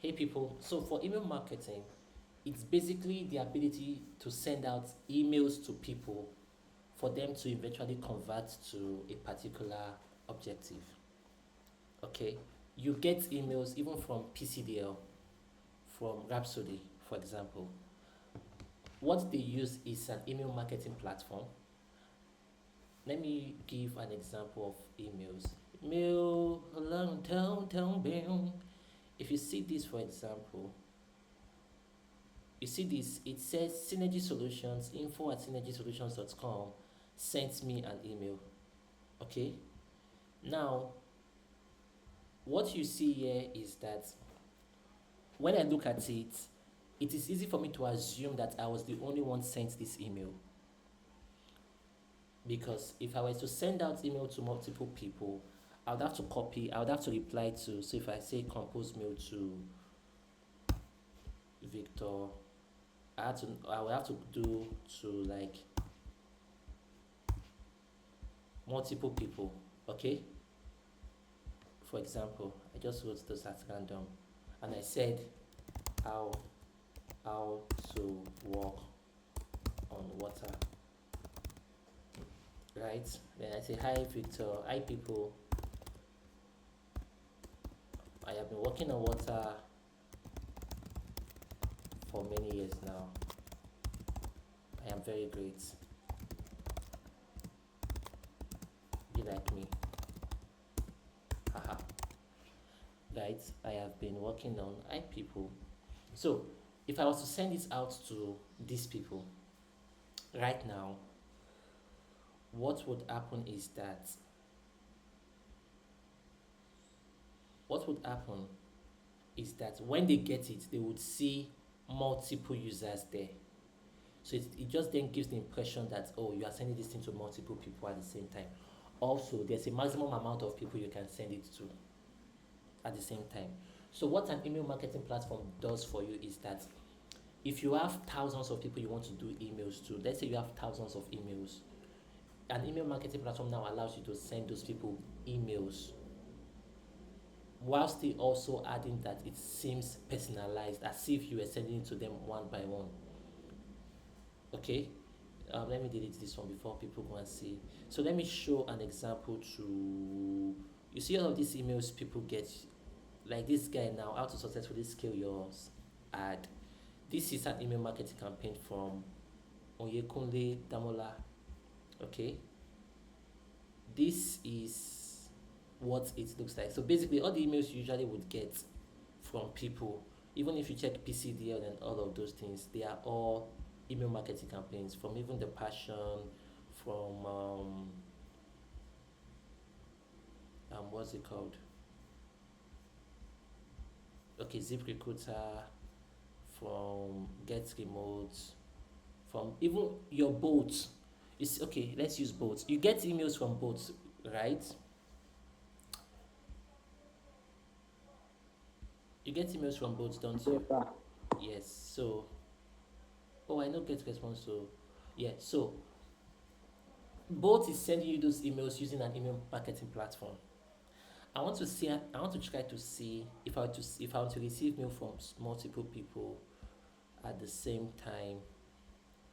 Hey people, so for email marketing, it's basically the ability to send out emails to people for them to eventually convert to a particular objective. Okay, you get emails even from PCDL, from Rhapsody, for example. What they use is an email marketing platform. Let me give an example of emails. Mail, hello, down, bing. If you see this, for example, you see this, it says Synergy Solutions, info at synergysolutions.com sent me an email. Okay, now what you see here is that when I look at it, it is easy for me to assume that I was the only one sent this email, because if I were to send out email to multiple people, I would have to copy, I would have to reply to, so if I say compose mail to Victor, I would have to do to like multiple people. Okay, for example, I just wrote those at random and I said how how to walk on water, right? Then I say, hi Victor, hi people, I have been walking on water for many years now. I am very great. Be like me. Haha. Right? I have been working on hi people. So if I was to send this out to these people right now, what would happen is that what would happen is that when they get it, they would see multiple users there. So it just then gives the impression that, oh, you are sending this thing to multiple people at the same time. Also, there's a maximum amount of people you can send it to at the same time. So what an email marketing platform does for you is that if you have thousands of people you want to do emails to, let's say you have thousands of emails, an email marketing platform now allows you to send those people emails, while still also adding that it seems personalized, as if you were sending it to them one by one. Okay, let me delete this one before people go and see. So let me show an example to, you see all of these emails people get, like this guy now, how to successfully scale your ad. This is an email marketing campaign from Oyekunle Damola. Okay, this is what it looks like. So basically all the emails you usually would get from people, even if you check PCDL and all of those things, they are all email marketing campaigns, from even the passion, from what's it called, okay, Zip Recruiter, from Get Remote, from even your boats. It's okay, let's use boats. You get emails from boats, right? You get emails from boats, don't you? Yes, sir. Yes. So, oh, I know Get Response. So yeah, so boat is sending you those emails using an email marketing platform. I want to try to see if I want to receive mail from multiple people at the same time.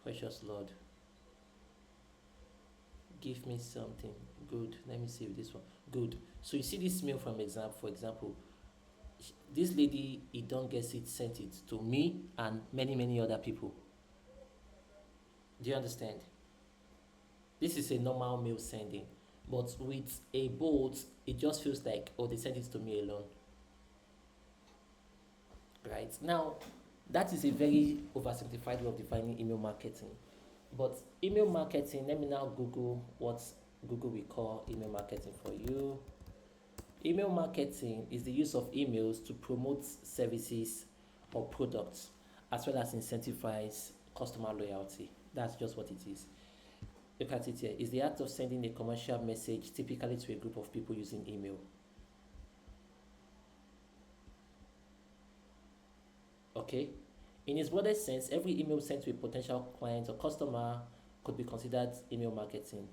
Precious Lord, give me something good. Let me see this one. Good. So you see this mail from example, for example, this lady, it don't get it, sent it to me and many other people. Do you understand? This is a normal mail sending, but with a bolt, it just feels like, oh, they sent it to me alone. Right now, that is a very oversimplified way of defining email marketing. But email marketing, let me now Google what Google will call email marketing for you. Email marketing is the use of emails to promote services or products, as well as incentivize customer loyalty. That's just what it is. Look at it here. It's the act of sending a commercial message, typically to a group of people using email. Okay? In its broadest sense, every email sent to a potential client or customer could be considered email marketing.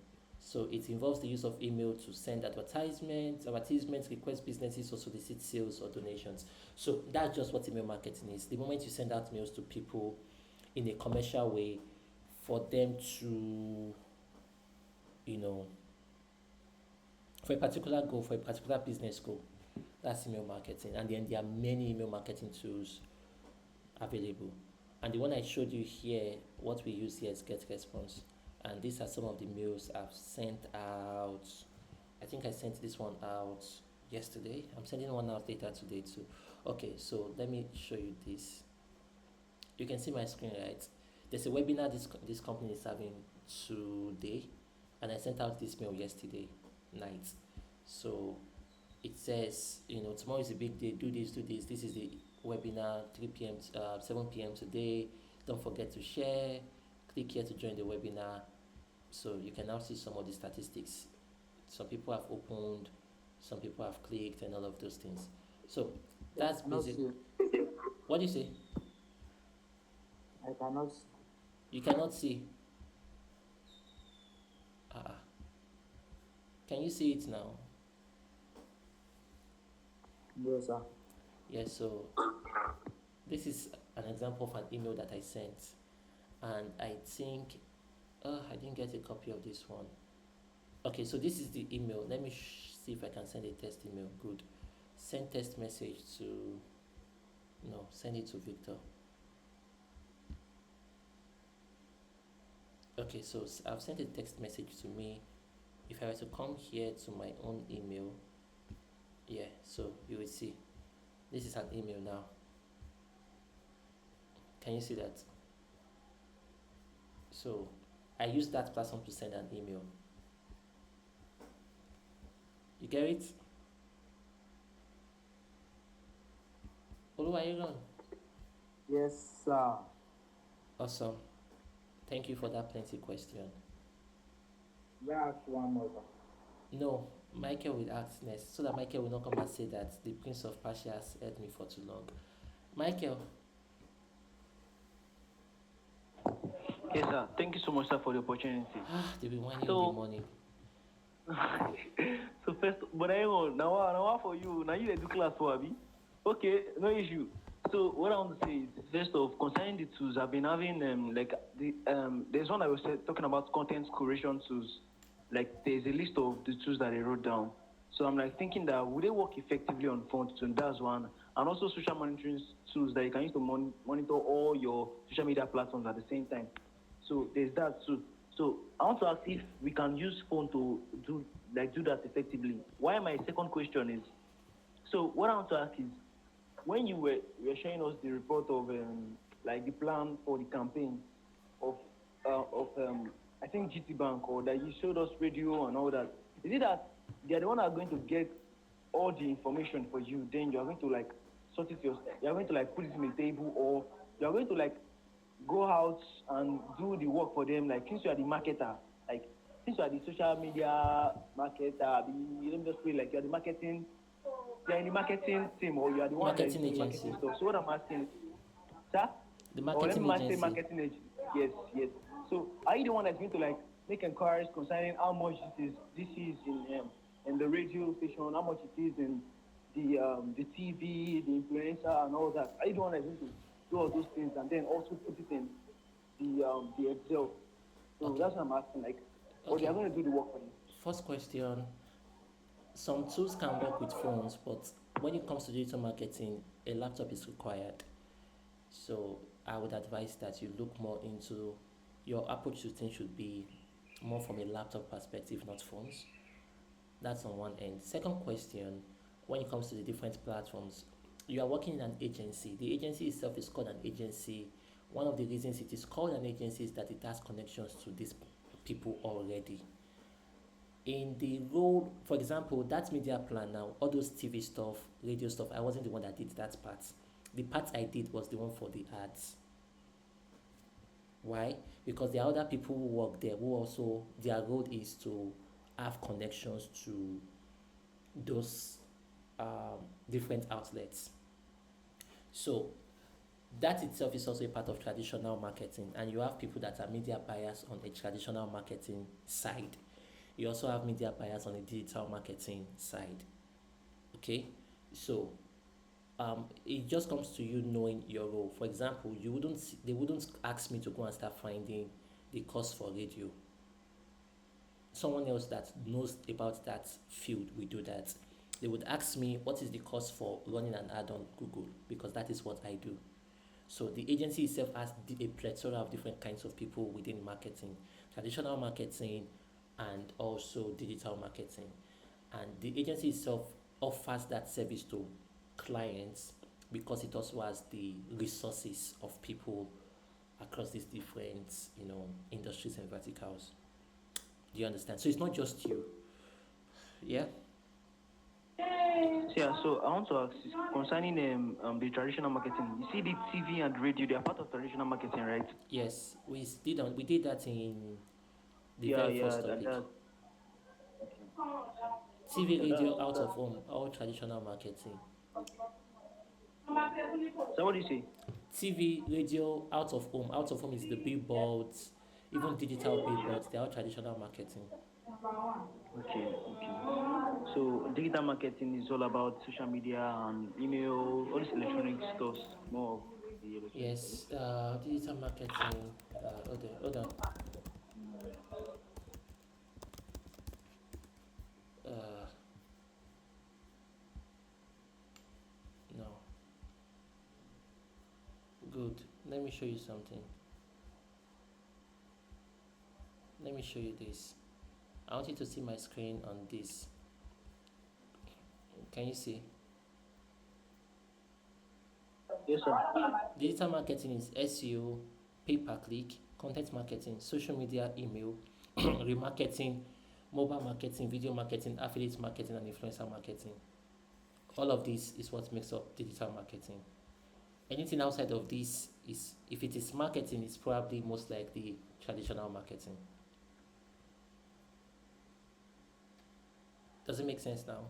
So it involves the use of email to send advertisements, request businesses or solicit sales or donations. So that's just what email marketing is. The moment you send out mails to people in a commercial way for them to, you know, for a particular goal, for a particular business goal, that's email marketing. And then there are many email marketing tools available. And the one I showed you here, what we use here is GetResponse. And these are some of the mails I've sent out. I think I sent this one out yesterday. I'm sending one out later today too. Okay, so let me show you this. You can see my screen, right? There's a webinar this company is having today, and I sent out this mail yesterday night. So it says, tomorrow is a big day, do this, this is the webinar, 3 p.m. 7 p.m. today. Don't forget to share, click here to join the webinar. So you can now see some of the statistics. Some people have opened, some people have clicked, and all of those things. So that's basic. What do you say? I cannot see. You cannot see. Can you see it now? Yes, sir. Yes, so this is an example of an email that I sent, and I think I didn't get a copy of this one. Okay, so this is the email. Let me see if I can send a test email. Good. Send test message to, no, send it to Victor. Okay, so I've sent a text message to me. If I were to come here to my own email, yeah, so you will see this is an email now. Can you see that? So I use that platform to send an email. You get it? Olu, are you gone? Yes, sir. Awesome. Thank you for that plenty question. Ask one more. No, Michael will ask next, so that Michael will not come and say that the Prince of Persia has held me for too long. Michael. Yes, sir. Thank you so much, sir, for the opportunity. They'll be whining in the morning. So first, but now for you, now you do class for Abi. Okay, no issue. So what I want to say is, first off, concerning the tools, I've been having there's one I was talking about content curation tools. Like there's a list of the tools that I wrote down. So I'm like thinking that would they work effectively on phones? So that's one, and also social monitoring tools that you can use to monitor all your social media platforms at the same time. So there's that too. So I want to ask if we can use phone to do that effectively. Why my second question is, so what I want to ask is, when you were showing us the report of the plan for the campaign of I think GT Bank, or that you showed us radio and all that, is it that they are the one that are going to get all the information for you, then you are going to sort it you are going to put it in a table, or you are going to go out and do the work for them, since you are the marketer, since you are the social media marketer, let me just say you are the marketing, you are in the marketing team, or you are the one that is doing marketing stuff. So what I'm asking, sir? The marketing agency. Marketing agency. Yes. So are you the one that's going to make inquiries concerning how much this is in the radio station, how much it is in the TV, the influencer and all that? Are you the one that's going to do all those things and then also put it in the Excel? So okay. That's what I'm asking, or they are going to do the work for you. First question, some tools can work with phones, but when it comes to digital marketing, a laptop is required. So I would advise that you look more into your approach to things should be more from a laptop perspective, not phones. That's on one end. Second question, when it comes to the different platforms, you are working in an agency. The agency itself is called an agency. One of the reasons it is called an agency is that it has connections to these people already. In the role, for example, that media plan now, all those TV stuff, radio stuff, I wasn't the one that did that part. The part I did was the one for the ads. Why? Because there are other people who work there who also, their role is to have connections to those different outlets. So that itself is also a part of traditional marketing, and you have people that are media buyers on a traditional marketing side. You also have media buyers on the digital marketing side. Okay, so it just comes to you knowing your role. For example, they wouldn't ask me to go and start finding the cost for radio. Someone else that knows about that field will do that. They would ask me what is the cost for running an ad on Google, because that is what I do. So the agency itself has a plethora of different kinds of people within marketing, traditional marketing and also digital marketing. And the agency itself offers that service to clients because it also has the resources of people across these different, industries and verticals. Do you understand? So it's not just you. Yeah. Yeah, so I want to ask concerning the traditional marketing. You see, the TV and radio, they are part of traditional marketing, right? Yes, we did that in the Yeah, very yeah, first and topic. that. TV, Yeah, radio, out of that. home, all traditional marketing. So what do you say? TV, radio, out of home. Out of home is the billboards, even digital billboards. They are all traditional marketing. Okay, okay. So digital marketing is all about social media and email, all these electronic stuff, more of the electronic. Yes, digital marketing. Hold on, hold on. Uh, no. Good. Let me show you something. Let me show you this. I want you to see my screen on this. Can you see? Yes, sir. Digital marketing is SEO, pay per click, content marketing, social media, email, remarketing, mobile marketing, video marketing, affiliate marketing, and influencer marketing. All of this is what makes up digital marketing. Anything outside of this is, if it is marketing, it's probably most likely traditional marketing. Does it make sense now?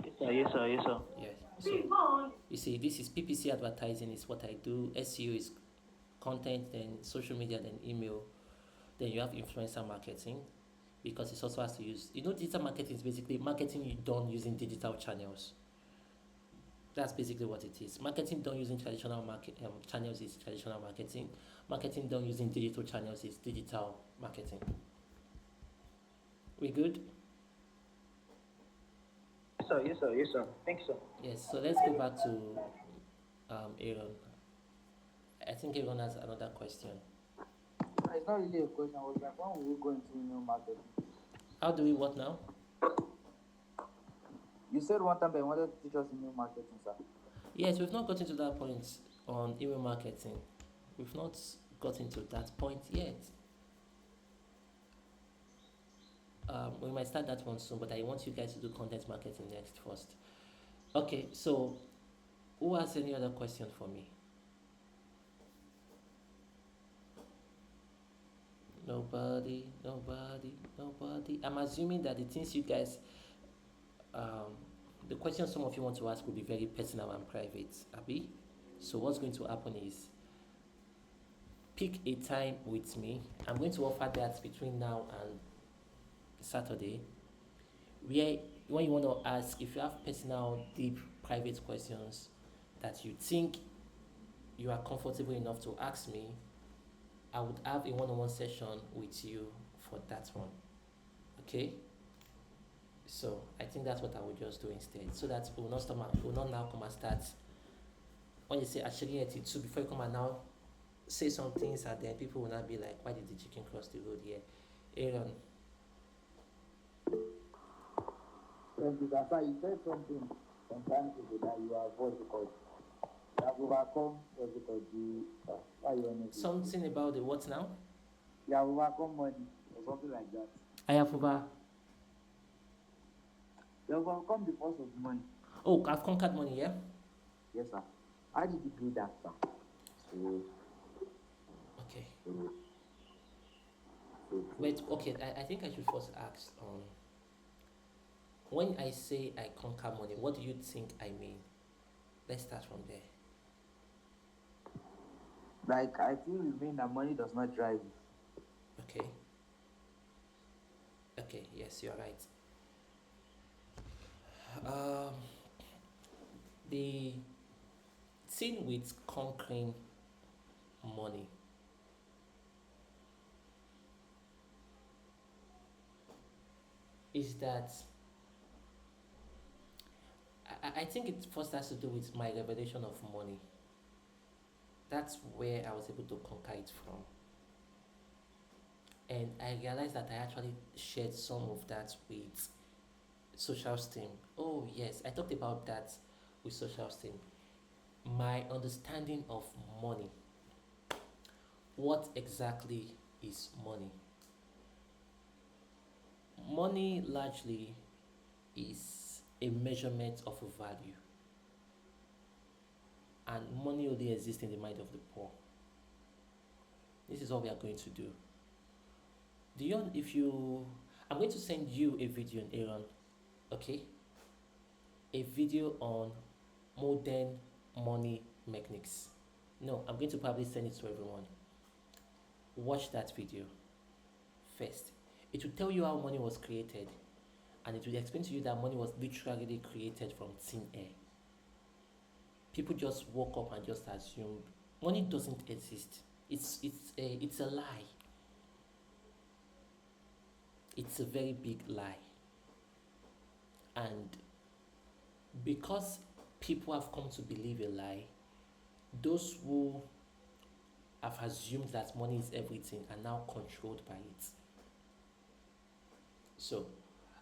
Yes, sir. Yes, sir. Yes, sir. Yes. So you see, this is PPC advertising is what I do. SEO is content, then social media, then email. Then you have influencer marketing because it also has to use, digital marketing is basically marketing done using digital channels. That's basically what it is. Marketing done using traditional channels is traditional marketing. Marketing done using digital channels is digital marketing. We good? Yes, sir. Yes, sir. Yes, sir. Thanks, sir. Yes. So let's go back to Aaron. I think Aaron has another question. It's not really a question. I was like, when will we go into email marketing? How do we what now? You said one time that you wanted to teach us email marketing, sir. Yes, we've not gotten to that point on email marketing. We've not gotten to that point yet. We might start that one soon, but I want you guys to do content marketing next first. Okay, so who has any other question for me? Nobody. I'm assuming that the things you guys, the questions some of you want to ask will be very personal and private, Abby. So what's going to happen is, pick a time with me. I'm going to offer that between now and Saturday, where when you want to ask, if you have personal, deep, private questions that you think you are comfortable enough to ask me, I would have a one-on-one session with you for that one. Okay? So I think that's what I would just do instead, so that we will not now come and start. When you say actually at it too, before you come and now say some things, and then people will not be like, why did the chicken cross the road here? Aaron. Thank you, sir. You said something some time ago that you are what's it called? You have overcome what's it called? Why you want to Something about the what now? You have overcome money or something like that. I have over. You have overcome the force of money. Oh, I've conquered money, yeah? Yes, sir. How did you do that, sir? Okay. So, Wait, okay, I think I should first ask, when I say I conquer money, what do you think I mean? Let's start from there. like, I feel you mean that money does not drive you. Okay. Okay, yes, you're right. Um, the thing with conquering money is that I think it first has to do with my revelation of money. That's where I was able to conquer it from. And I realized that I actually shared some of that with social steam. Oh, yes, I talked about that with social steam. My understanding of money. What exactly is money? Money largely is a measurement of a value, and money only exists in the mind of the poor. This is what we are going to do. Do you, if you, I'm going to send you a video on Aaron, okay? A video on modern money mechanics. No, I'm going to probably send it to everyone. Watch that video first. It will tell you how money was created, and it will explain to you that money was literally created from thin air. People just woke up and just assumed money doesn't exist. It's a lie. It's a very big lie. And because people have come to believe a lie, those who have assumed that money is everything are now controlled by it. So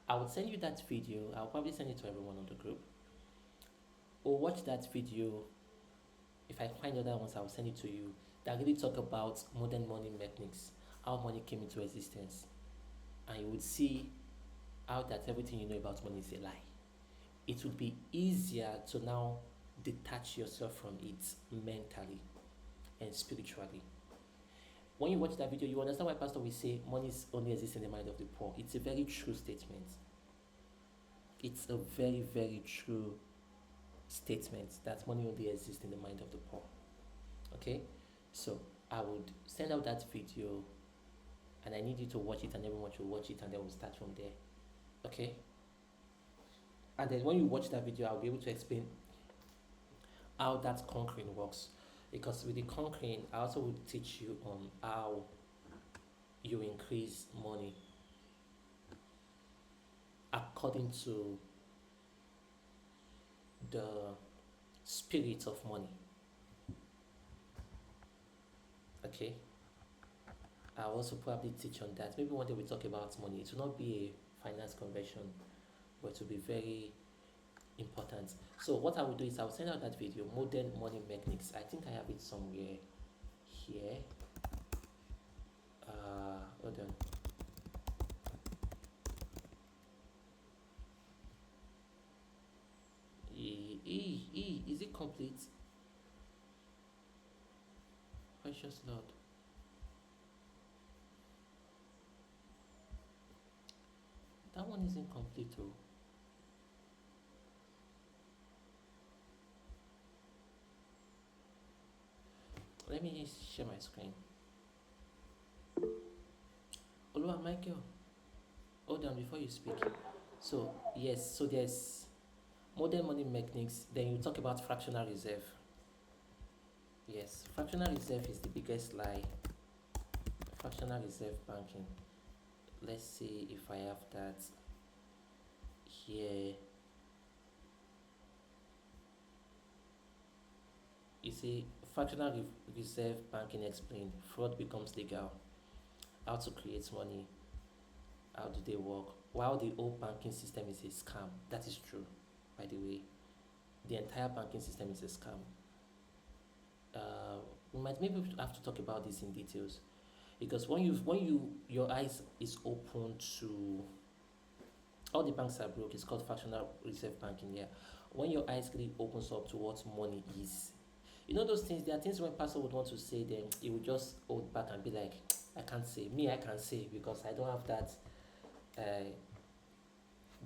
I will send you that video. I'll probably send it to everyone on the group. Or watch that video. If I find other ones, I'll send it to you. That really talk about modern money mechanics, how money came into existence, and you would see how that everything you know about money is a lie. It would be easier to now detach yourself from it mentally and spiritually. When you watch that video, you understand why Pastor will say money only exists in the mind of the poor. It's a very true statement. It's a very, very true statement that money only exists in the mind of the poor. Okay? So I would send out that video, and I need you to watch it, and everyone should watch it, and then we'll start from there. Okay? And then when you watch that video, I'll be able to explain how that conquering works. Because with the conquering, I also will teach you on how you increase money according to the spirit of money. Okay? I'll also probably teach on that. Maybe one day we talk about money. It will not be a finance conversion, but it will be very important. So what I will do is I'll send out that video, modern money mechanics. I think I have it somewhere here. Hold on. Is it complete? Precious Lord. That one isn't complete though. Let me share my screen. Olua Michael, hold on before you speak. So yes, so there's modern money mechanics. Then you talk about fractional reserve. Yes, fractional reserve is the biggest lie. Fractional reserve banking. Let's see if I have that here. You see, fractional reserve banking explained. Fraud becomes legal. How to create money. How do they work? While the old banking system is a scam. That is true, by the way. The entire banking system is a scam. We might maybe have to talk about this in details, because when your eyes is open to all the banks are broke. It's called fractional reserve banking. Yeah, when your eyes really opens up to what money is, you know those things. There are things when pastor would want to say, then he would just hold back and be like, I can't say. Me, I can say because I don't have that.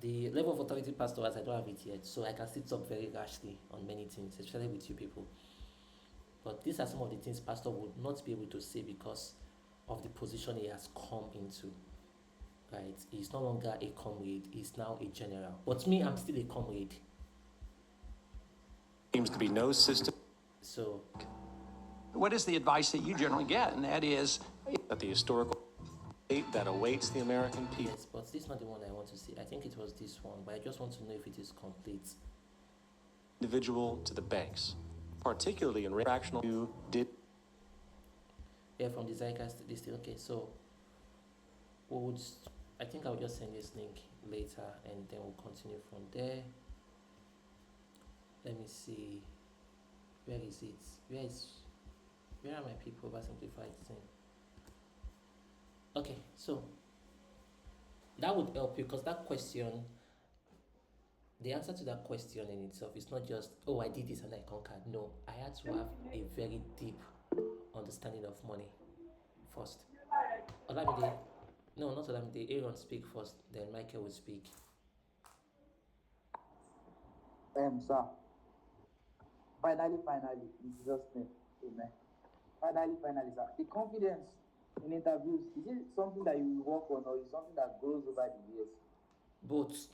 The level of authority pastor has, I don't have it yet, so I can still talk very rashly on many things, especially with you people. But these are some of the things pastor would not be able to say because of the position he has come into. right? He's no longer a comrade, he's now a general. But me, I'm still a comrade. Seems to be no system. So What is the advice that you generally get? And that is, That the historical fate that awaits the American people. yes, but this is not the one I want to see. I think it was this one, but I just want to know if it is complete. Individual to the banks, particularly in fractional. You did Yeah, from the Zeitgeist this thing. Okay, so I think I'll just send this link later and then we'll continue from there. Let me see. Where is it? Where are my people oversimplified thing? Okay, so that would help you because that question, the answer to that question in itself is not just, oh, I did this and I conquered. No, I had to have a very deep understanding of money first. Olamide, no, not Olamide, Aaron speak first, then Michael will speak. Sir. Finally, in Jesus' name, amen. Finally, sir. The confidence in interviews, is it something that you work on or is something that grows over the years? Both.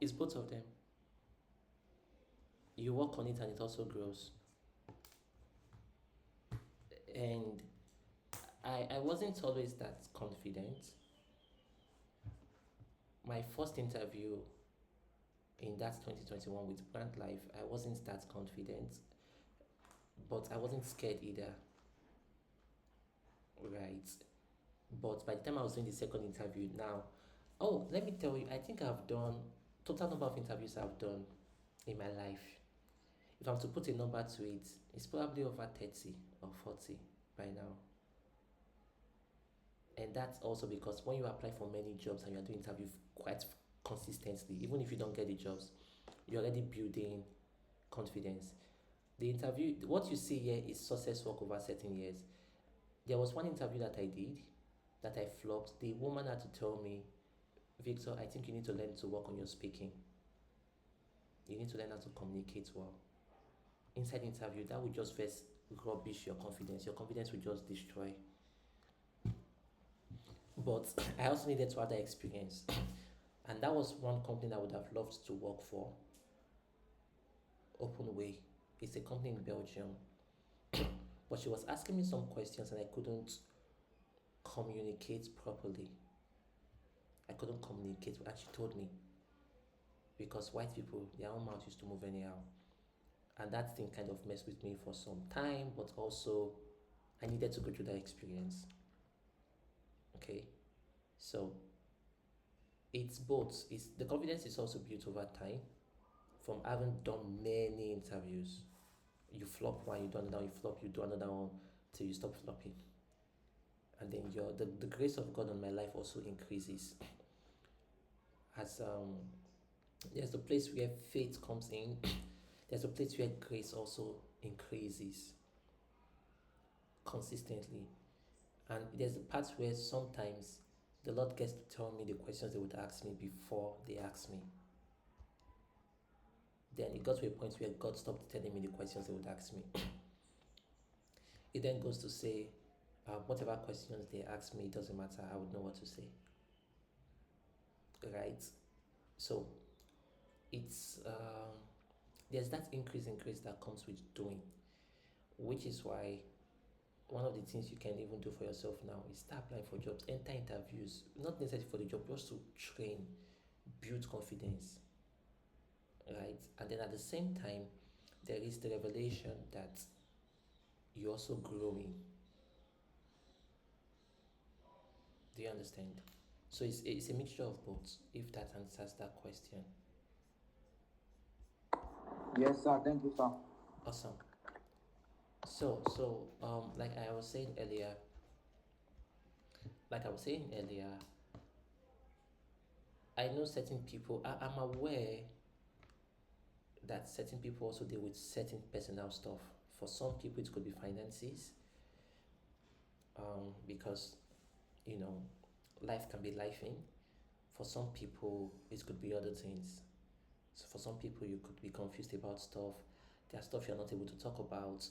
It's both of them. You work on it and it also grows. And I wasn't always that confident. My first interview in that 2021 with Brand Life, I wasn't that confident, but I wasn't scared either. Right. But by the time I was doing the second interview now, oh, let me tell you, I think I've done total number of interviews I've done in my life. If I'm to put a number to it, it's probably over 30 or 40 by now. And that's also because when you apply for many jobs and you're doing interviews quite consistently, even if you don't get the jobs, you're already building confidence. The interview, what you see here is success work over certain years. There was one interview that I did that I flopped. The woman had to tell me, Victor, I think you need to learn to work on your speaking. You need to learn how to communicate well. Inside the interview, that will just first rubbish your confidence. Your confidence will just destroy. But I also needed to have that experience. And that was one company I would have loved to work for. Openway. It's a company in Belgium. But she was asking me some questions and I couldn't communicate properly. I couldn't communicate, and she told me. Because white people, their own mouth used to move anyhow. And that thing kind of messed with me for some time, but also I needed to go through that experience. Okay, so it's both. The confidence is also built over time from having done many interviews. You flop one, you do another one, you flop, you do another one till you stop flopping. And then the grace of God on my life also increases. As there's a place where faith comes in, there's a place where grace also increases consistently. And there's a part where sometimes the Lord gets to tell me the questions they would ask me before they ask me. Then it got to a point where God stopped telling me the questions they would ask me. It then goes to say, whatever questions they ask me, it doesn't matter, I would know what to say. Right? So it's there's that increase that comes with doing, which is why one of the things you can even do for yourself now is start applying for jobs, enter interviews, not necessarily for the job, just to train, build confidence, right? And then at the same time, there is the revelation that you're also growing. Do you understand? So it's a mixture of both, if that answers that question. Yes, sir. Thank you, sir. Awesome. So like I was saying earlier, I know certain people, I'm aware that certain people also deal with certain personal stuff. For some people, it could be finances, because, life can be lifing. For some people, it could be other things. So for some people, you could be confused about stuff. There are stuff you're not able to talk about.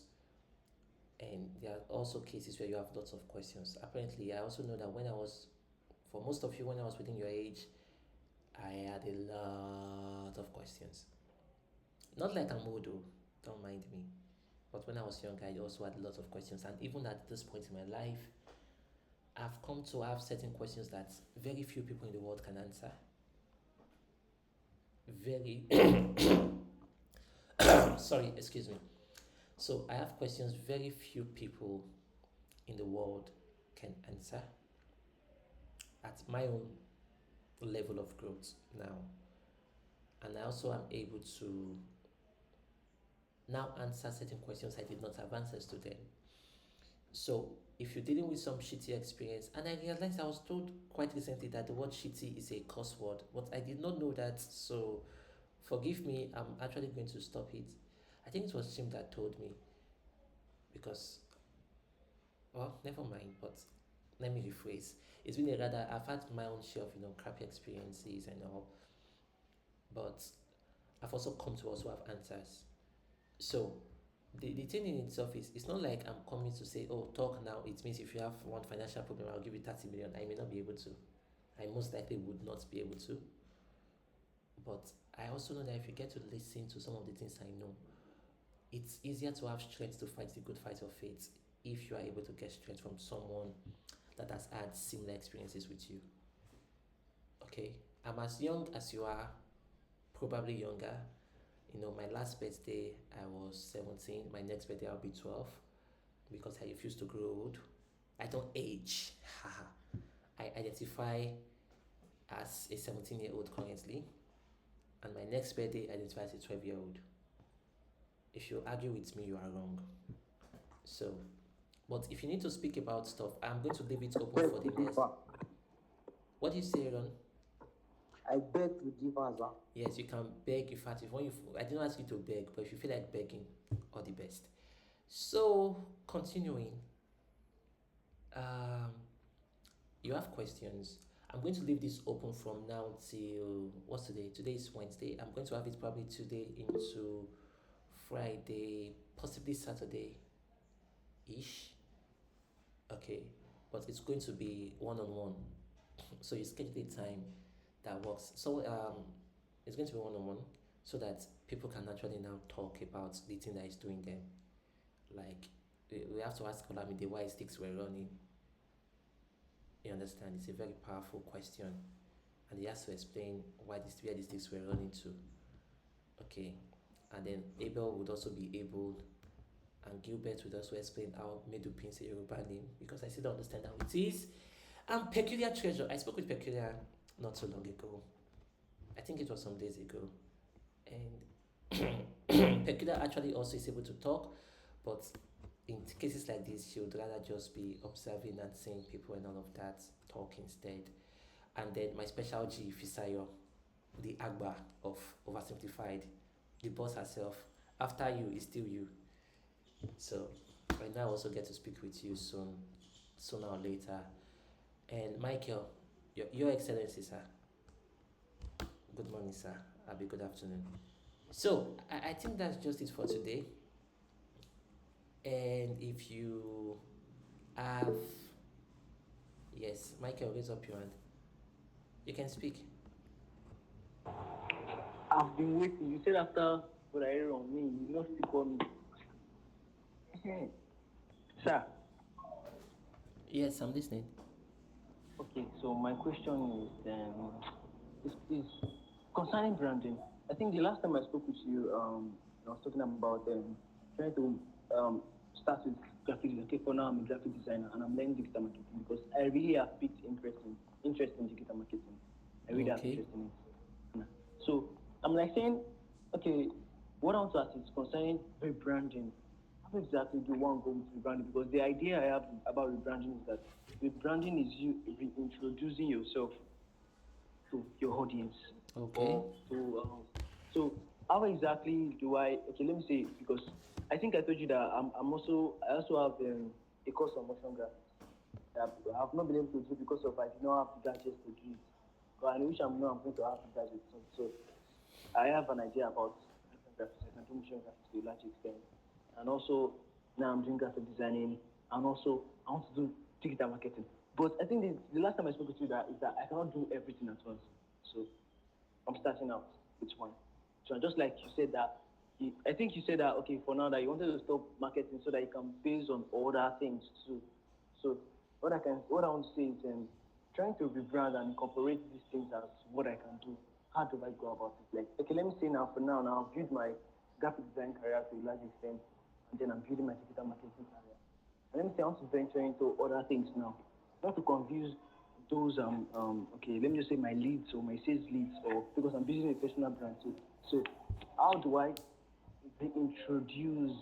And there are also cases where you have lots of questions. Apparently, I also know that for most of you, when I was within your age, I had a lot of questions. Not like I'm old, though, don't mind me. But when I was young, I also had a lot of questions. And even at this point in my life, I've come to have certain questions that very few people in the world can answer. Very, sorry, excuse me. So I have questions very few people in the world can answer at my own level of growth now. And I also am able to now answer certain questions I did not have answers to then. So if you're dealing with some shitty experience, and I realized I was told quite recently that the word shitty is a curse word, but I did not know that, so forgive me, I'm actually going to stop it. I think it was Jim that told me, because, well, never mind, but let me rephrase. It's been a rather, I've had my own share of, crappy experiences and all, but I've also come to also have answers. So the thing in itself is, it's not like I'm coming to say, oh, talk now. It means if you have one financial problem, I'll give you 30 million. I may not be able to. I most likely would not be able to. But I also know that if you get to listen to some of the things I know, it's easier to have strength to fight the good fight of faith if you are able to get strength from someone that has had similar experiences with you. Okay, I'm as young as you are, probably younger. My last birthday I was 17. My next birthday I'll be 12, because I refuse to grow old. I don't age. I identify as a 17-year-old currently, and my next birthday identifies as a 12-year-old. If you argue with me, you are wrong. So, but if you need to speak about stuff, I'm going to leave it open for the next. What do you say, Ron? I beg to differ, sir. Yes, you can beg. In fact, I didn't ask you to beg, but if you feel like begging, all the best. So, continuing, you have questions. I'm going to leave this open from now till what's today? Today is Wednesday. I'm going to have it probably today into Friday, possibly Saturday ish. Okay, but it's going to be one-on-one. So you schedule a time that works. So it's going to be one-on-one, so that people can actually now talk about the thing that is doing them. Like, we have to ask Olamide why his sticks were running. You understand? It's a very powerful question, and he has to explain where the sticks were running to. Okay, and then Abel would also be able, and Gilbert would also explain how Medupin is a Yoruba name, because I still don't understand how it is. And Peculiar Treasure, I spoke with Peculiar not so long ago. I think it was some days ago, and Peculiar actually also is able to talk, but in cases like this, she would rather just be observing and seeing people and all of that, talk instead. And then my special G, Fisayo, the Agba of Oversimplified, the boss herself. After you is still you. So I now also get to speak with you sooner or later. And Michael, your Excellency, sir. Good morning, sir. Abi, good afternoon. So I think that's just it for today. And if you have, yes, Michael, raise up your hand. You can speak. I've been waiting. You said after what I heard on me, you not speak on me. Sir. Yes, I'm listening. Okay, so my question is concerning branding. I think the last time I spoke with you, I was talking about trying to start with graphic design. Okay, for now I'm a graphic designer and I'm learning digital marketing because I really have picked interest in digital marketing. I really have interest in it. So I'm like saying, okay, what I want to ask is concerning rebranding. How exactly do one go with rebranding? Because the idea I have about rebranding is that rebranding is you reintroducing yourself to your audience. Okay. Or to, so how exactly do I? Okay, let me say, because I think I told you that I also have a course on motion graphics. I've not been able to do because of I did not have the gadgets to do it. But I wish I'm going to have the gadgets soon. So I have an idea about motion graphics. I can do motion graphics to a large extent. And also, Now I'm doing graphic designing, and also I want to do digital marketing. But I think the last time I spoke to you that is that I cannot do everything at once. So I'm starting out with one. So just like you said that, I think you said that okay for now that you wanted to stop marketing so that you can base on other things too. So what I want to say is trying to rebrand and incorporate these things as what I can do. How do I go about it? Like okay, let me say now for now I've built my graphic design career to a large extent, and then I'm building my digital marketing career. And let me say I want to venture into other things now, not to confuse those okay, let me just say my leads or my sales leads, or because I'm building a personal brand too. So how do I reintroduce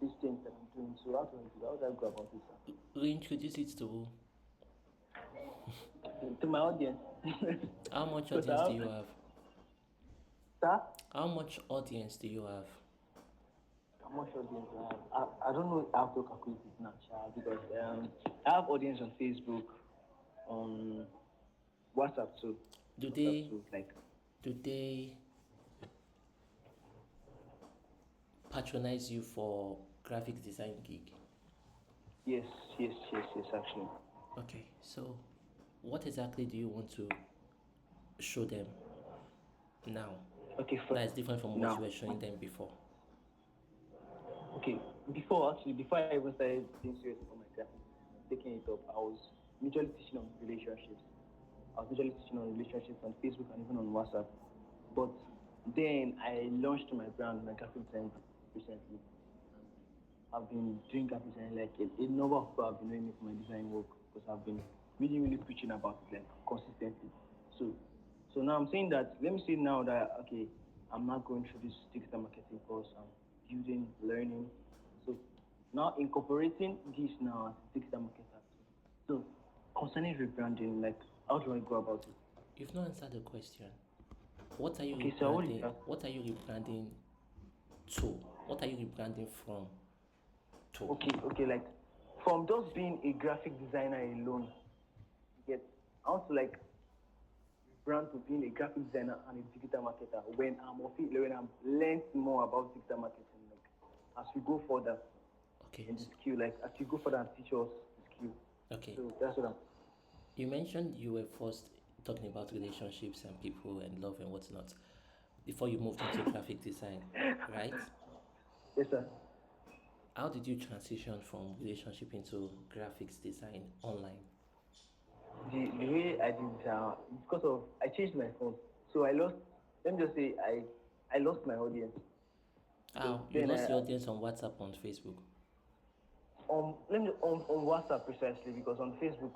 these things that I'm doing? So how do I go about it, sir? Reintroduce it to To my audience. how much Because audience do you have? sir, How much audience do you have? how much audience I have? I don't know how to calculate it now, sha, because I have audience on Facebook, on WhatsApp too. Do WhatsApp they too, like do they patronize you for graphic design gig? yes, yes, actually. Okay, so what exactly do you want to show them now? Okay, for That is different from what now. you were showing them before. Okay, before I even started being serious about my graphic design, taking it up, I was majorly teaching on relationships. I was majorly teaching on relationships on Facebook and even on WhatsApp. But then I launched my brand, my graphic design recently. And I've been doing graphic design, like a number of people have been knowing me for my design work because I've been really preaching about it like consistently. So so now I'm saying that let me say now that okay, I'm not going through this digital marketing course, I'm building, learning. So now incorporating this now as a digital marketer. So concerning rebranding, like how do I go about it? You've not answered the question. What are you Okay, so what is rebranding? that? What are you rebranding to? What are you rebranding from to? Okay, like from just being a graphic designer alone, you get I want to like brand to being a graphic designer and a digital marketer when I'm learned more about digital marketing, like as we go further Okay. in the skill, like as you go further and teach us the skill. Okay. So that's what I'm You mentioned you were first talking about relationships and people and love and whatnot before you moved into graphic design, right? yes sir. How did you transition from relationship into graphics design online? The way I did it because of I changed my phone. So I lost let me just say I lost my audience. So How? You then lost I your audience on WhatsApp, on Facebook. let me on WhatsApp precisely because on Facebook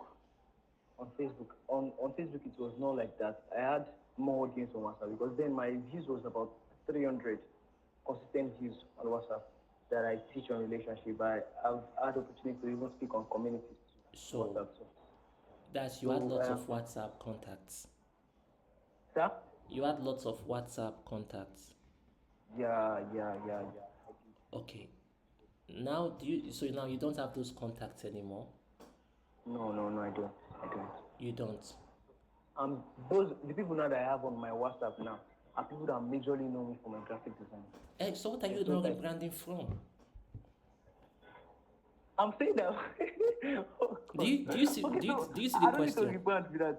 it was not like that. I had more audience on WhatsApp because then my views was about 300 consistent views on WhatsApp that I teach on relationship. I've had opportunity to even speak on communities too on So WhatsApp. that's you had So lots of WhatsApp contacts. sir? You had lots of WhatsApp contacts. Yeah. I did. Okay. Now do you so now you don't have those contacts anymore? No, I don't. You don't. Those the people now that I have on my WhatsApp now are people that majorly know me for my graphic design. So what are you It's now not like rebranding from? I'm saying that. Oh, Do you do you see okay, do you, so do you see the I don't need to question? rebrand with that.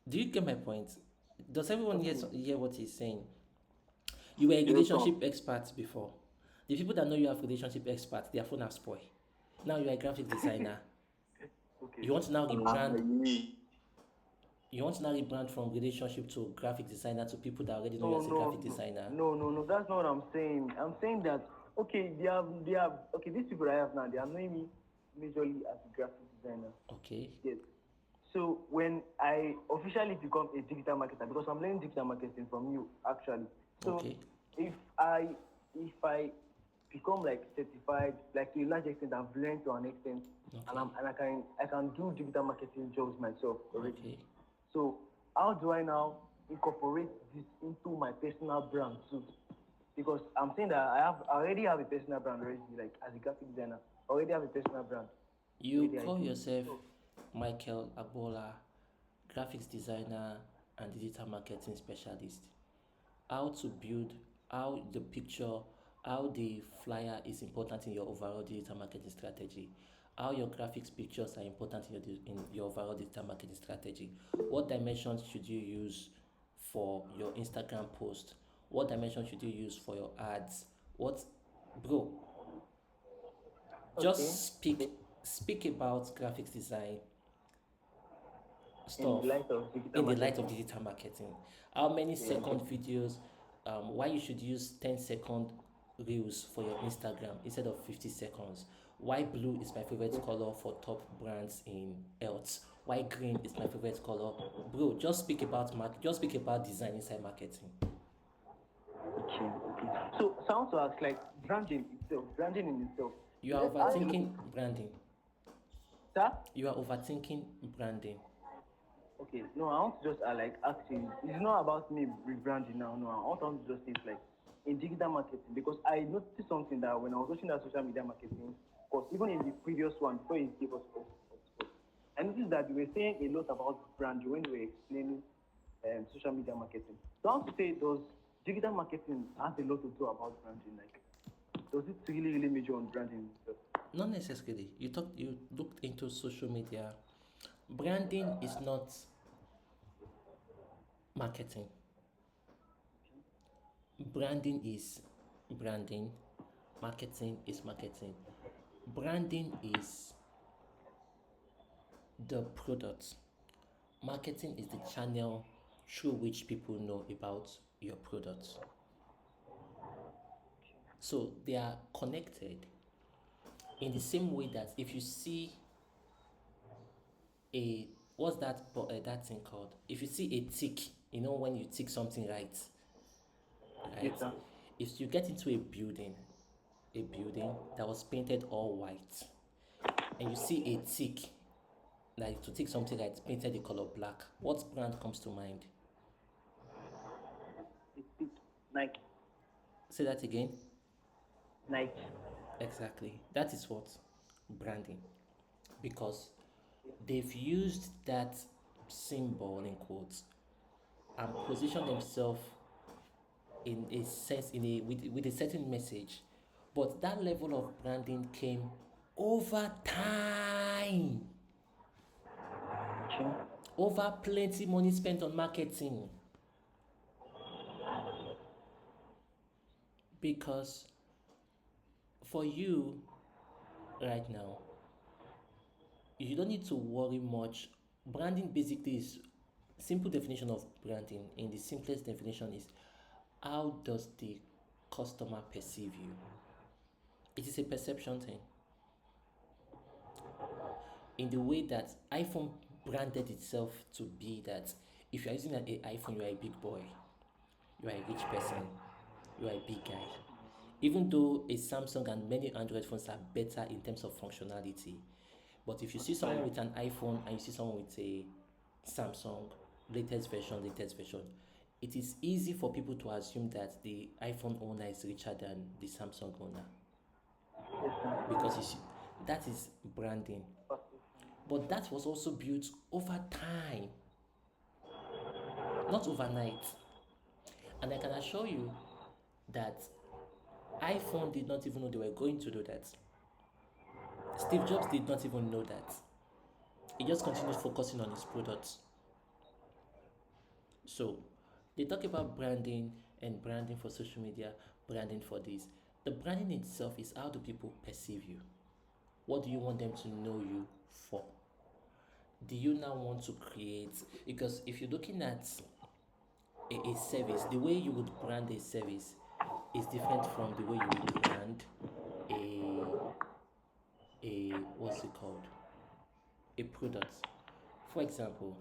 Do you get my point? Does everyone Okay. hear what he's saying? You were a Yes, relationship expert before. The people that know you have relationship experts, their phone have spoiled. Now you're a graphic designer. Okay. You want to now rebrand. You want to now rebrand from relationship to graphic designer to people that already know you No, as a no, graphic designer. no. That's not what I'm saying. I'm saying that okay, they have okay. These people I have now, they are knowing me majorly as a graphic designer. Okay. Yes. So when I officially become a digital marketer, because I'm learning digital marketing from you actually. So Okay. if I become like certified, like to a large extent, I've learned to an extent, Okay. and I can do digital marketing jobs myself already. Okay. So how do I now incorporate this into my personal brand too? Because I'm saying that I already have a personal brand already, like as a graphic designer, I already have a personal brand. You Already I call do. yourself So, Michael Agbola, graphics designer and digital marketing specialist. How to build, how the picture, how the flyer is important in your overall digital marketing strategy, how your graphics pictures are important in your overall digital marketing strategy, what dimensions should you use for your Instagram post, what dimensions should you use for your ads, what, bro, Okay. just speak about graphics design In stuff the light of digital in the light of marketing. digital marketing. How many Yeah, second interesting. videos, why you should use 10-second reels for your Instagram instead of 50 seconds. Why blue is my favorite color for top brands in health. Why green is my favorite color. Bro, just speak about just speak about design inside marketing. Okay, okay. So sounds to us like branding in itself. You are It has a lot overthinking of, branding. sir? You are overthinking branding. Okay, no, I want to just like ask you. It's not about me rebranding now. No, I want to just say it's like in digital marketing because I noticed something that when I was watching that social media marketing course, even in the previous one before you gave us course, I noticed that you were saying a lot about branding when you were explaining social media marketing. So I want to say, does digital marketing has a lot to do about branding? Like, does it really major on branding itself? Not necessarily. You looked into social media. Branding is not marketing. Branding is branding. Marketing is marketing. Branding is the product. Marketing is the channel through which people know about your product. So they are connected in the same way that if you see a what's that thing called? If you see a tick, when you tick something right, Yes, right? sir. If you get into a building that was painted all white, and you see a tick, like to tick something right, painted the color black, what brand comes to mind? It's Nike. Say that again. Nike. Exactly. That is what branding, because they've used that symbol in quotes and position themselves in a sense with a certain message, but that level of branding came over time, Okay. over plenty money spent on marketing, because for you right now you don't need to worry much. Branding basically is simple definition of branding. In the simplest definition is how does the customer perceive you. It is a perception thing. In the way that iPhone branded itself to be that if you're using an iPhone, you are a big boy, you are a rich person, you are a big guy. Even though a Samsung and many Android phones are better in terms of functionality, but if you see someone with an iPhone and you see someone with a Samsung latest version, it is easy for people to assume that the iPhone owner is richer than the Samsung owner, because you see, that is branding. But that was also built over time, not overnight. And I can assure you that iPhone did not even know they were going to do that. Steve Jobs did not even know that. He just continued focusing on his products. So they talk about branding and branding for social media, branding for this. The branding itself is how do people perceive you? What do you want them to know you for? Do you now want to create? Because if you're looking at a service, the way you would brand a service is different from the way you would brand a what's it called? A product. For example,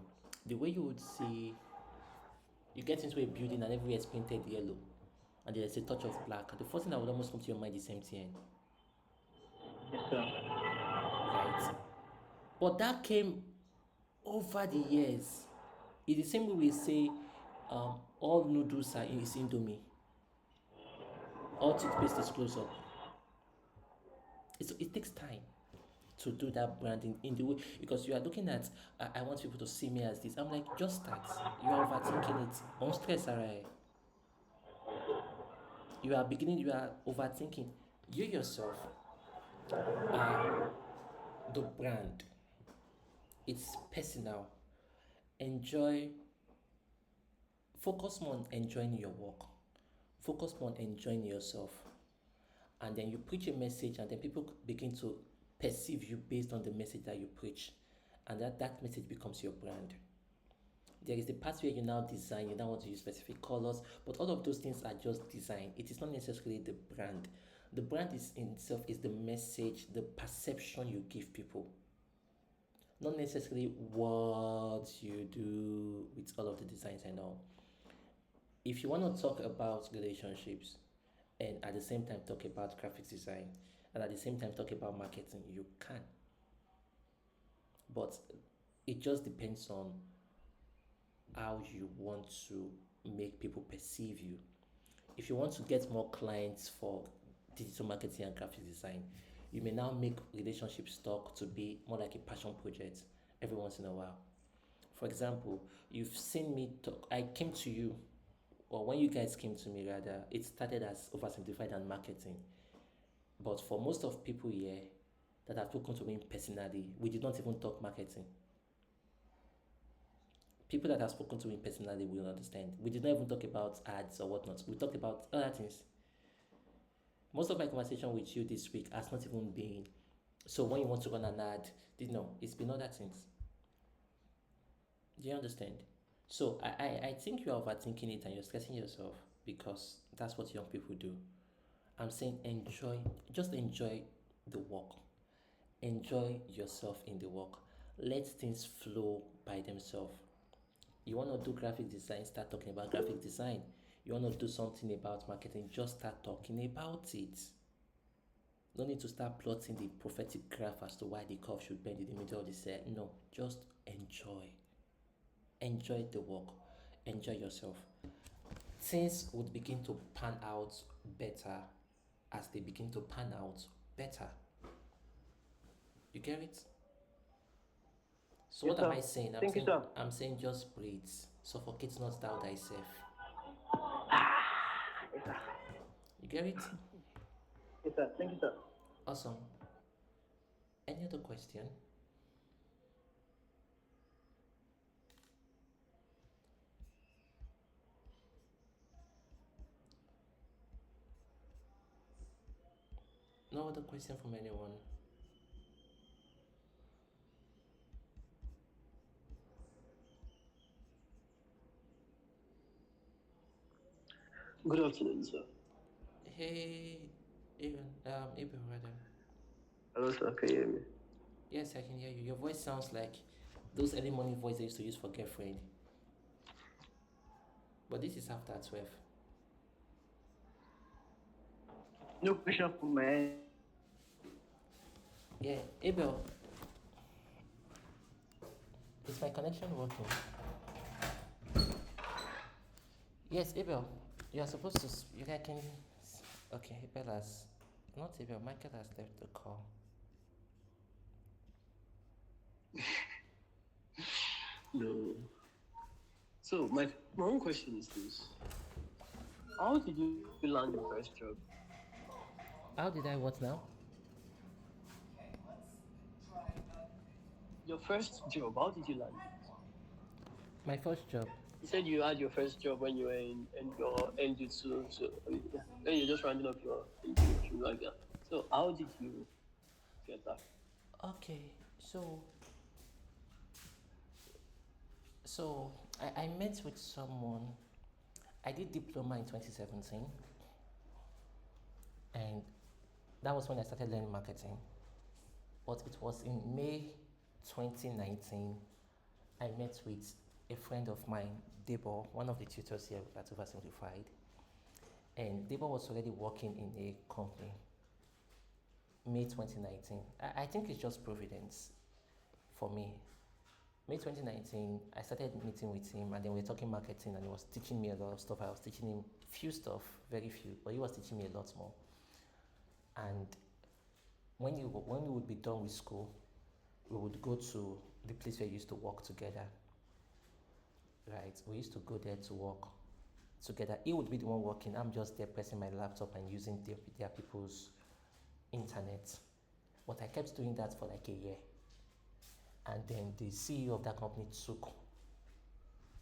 the way you would see you get into a building and everywhere is painted yellow and there's a touch of black, the first thing that would almost come to your mind is MTN, Yes, sir. right? But that came over the years. It's the same way we say all noodles is Indomie, all toothpaste is close up. It takes time to do that branding in the way, because you are looking at I want people to see me as this. I'm like, just start. You are overthinking it. On stress, alright. you are overthinking. You yourself are the brand. It's personal. Enjoy, focus more on enjoying your work. Focus more on enjoying yourself. And then you preach a message, and then people begin to perceive you based on the message that you preach. And that message becomes your brand. There is the part where you now design, you now want to use specific colors, but all of those things are just design. It is not necessarily the brand. The brand is in itself is the message, the perception you give people, not necessarily what you do with all of the designs and all. If you want to talk about relationships and at the same time talk about graphics design and at the same time talk about marketing, you can. But it just depends on how you want to make people perceive you. If you want to get more clients for digital marketing and graphic design, you may now make relationship stock to be more like a passion project every once in a while. For example, you've seen me talk, I came to you, or when you guys came to me rather, it started as oversimplified and marketing. But for most of people here that have spoken to me personally, we did not even talk marketing. People that have spoken to me personally will understand. We did not even talk about ads or whatnot. We talked about other things. Most of my conversation with you this week has not even been, so when you want to run an ad, no, it's been other things. Do you understand? So I think you're overthinking it and you're stressing yourself because that's what young people do. I'm saying just enjoy the work. Enjoy yourself in the work. Let things flow by themselves. You want to do graphic design, start talking about graphic design. You want to do something about marketing, just start talking about it. No need to start plotting the prophetic graph as to why the curve should bend in the middle of the set. No, just enjoy. Enjoy the work. Enjoy yourself. Things would begin to pan out better as they begin to pan out better. You get it? So Yes, what am sir. I saying? Thank you, sir. I'm saying just breathe. Suffocate not thou thyself. Yes, sir. You get it? Yes, sir. Thank you, sir. Awesome. Any other question? No other question from anyone? Good afternoon, sir. Hey, Abel, rather. Hello, sir. Can you hear me? Yes, I can hear you. Your voice sounds like those early morning voice I used to use for girlfriend. But this is after 12. No question from my end. Yeah, Abel. Is my connection working? Yes, Abel. You are supposed to. You guys can. Okay, Abel has. Not Abel. Michael has left the call. No. So my own question is this: how did you land your first job? How did I what now? Your first job. How did you land it? My first job. You said you had your first job when you were in your NG2, so yeah, when you're just rounding up your NG2 like that. So how did you get that? Okay, so I met with someone. I did diploma in 2017, and that was when I started learning marketing. But it was in May 2019 I met with a friend of mine, Debo, one of the tutors here at Oversimplified. And Debo was already working in a company. May 2019. I think it's just providence for me. May 2019, I started meeting with him and then we were talking marketing and he was teaching me a lot of stuff. I was teaching him few stuff, very few, but he was teaching me a lot more. And when we would be done with school, we would go to the place where we used to work together. Right, we used to go there to work. together. He would be the one working. I'm just there pressing my laptop and using their people's internet. But I kept doing that for like a year. And then the CEO of that company took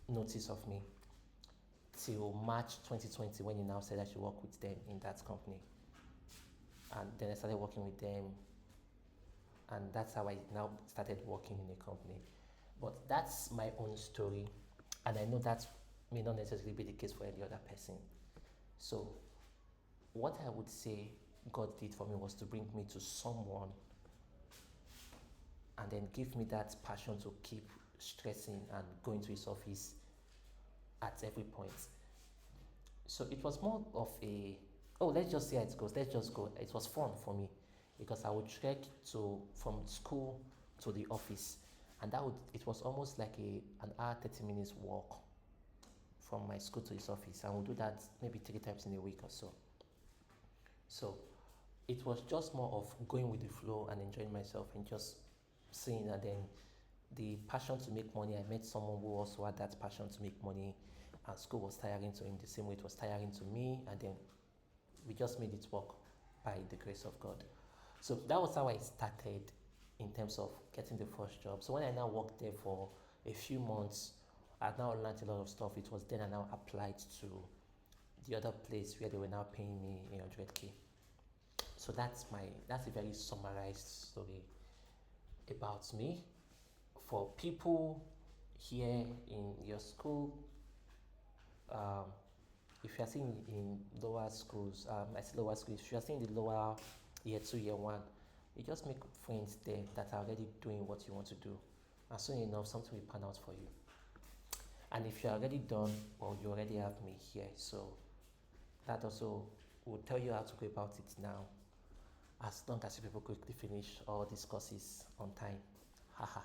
notice of me till March 2020 when he now said I should work with them in that company. And then I started working with them, and that's how I now started working in a company. But that's my own story, and I know that may not necessarily be the case for any other person. So what I would say God did for me was to bring me to someone and then give me that passion to keep stressing and going to his office at every point. So it was more of a, oh, let's just see how it goes, let's just go. It was fun for me because I would trek from school to the office, and it was almost like an hour 30 minutes walk from my school to his office, and we'll do that maybe 3 times in a week or so. So it was just more of going with the flow and enjoying myself and just seeing. And then the passion to make money, I met someone who also had that passion to make money, and school was tiring to him the same way it was tiring to me, and then we just made it work by the grace of God. So that was how I started in terms of getting the first job. So when I now worked there for a few months, I now learned a lot of stuff. It was then I now applied to the other place where they were now paying me 100K. So that's a very summarized story about me. For people here in your school, if you are seeing in lower schools, I say lower schools, if you are seeing the lower year 2, year 1, you just make friends there that are already doing what you want to do, and soon enough something will pan out for you. And if you're already done, well, you already have me here, so that also will tell you how to go about it now, as long as you people quickly finish all these courses on time. Haha.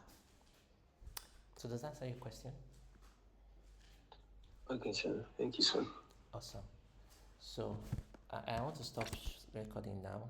So does that answer your question? Okay, sir. Thank you, sir. Awesome. So I want to stop recording now.